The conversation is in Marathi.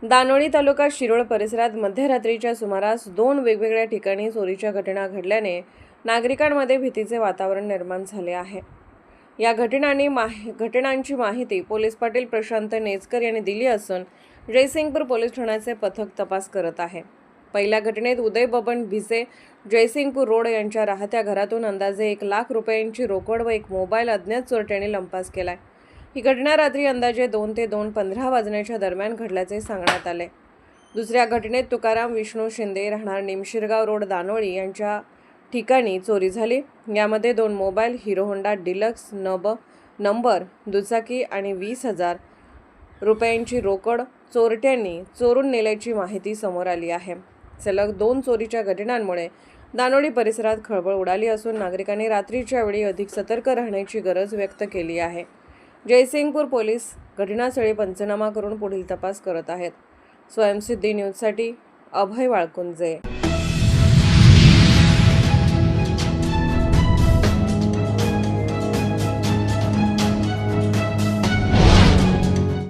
दानोळी तालुका शिरोळ परिसरात मध्यरात्रीच्या सुमारास 2 वेगवेगळ्या ठिकाणी चोरीच्या घटना घडल्याने नागरिकांमध्ये भीतीचे वातावरण निर्माण झाले आहे। या घटनांची माहिती पोलीस पाटील प्रशांत नेजकर यांनी दिली असून जयसिंगपूर पोलीस ठाण्याचे पथक तपास करत आहे। पहिल्या घटनेत उदय बबन भिसे जयसिंगपूर रोड यांच्या राहत्या घरातून अंदाजे 1 लाख रुपयांची रोकड व एक मोबाईल अज्ञात चोरट्यांनी लंपास केलाय। ही घटना रात्री अंदाजे 2 ते 2:15 वाजण्याच्या दरम्यान घडल्याचे सांगण्यात आले। दुसऱ्या घटनेत तुकाराम विष्णू शिंदे राहणार निमशिरगाव रोड दानोळी यांच्या ठिकाणी चोरी झाली। यामध्ये 2 mobile, hero Honda deluxe number दुचाकी आणि 20,000 रुपयांची रोकड चोरट्यांनी चोरून नेल्याची माहिती समोर आली आहे। सलग 2 चोरीच्या घटनांमुळे दानोळी परिसरात खळबळ उडाली असून नागरिकांनी रात्रीच्या वेळी अधिक सतर्क राहण्याची गरज व्यक्त केली आहे। जयसिंगपूर पोलीस घटनास्थळी पंचनामा करून पुढील तपास करत आहेत। स्वयंसिद्धी न्यूजसाठी अभय वाळकुंजे।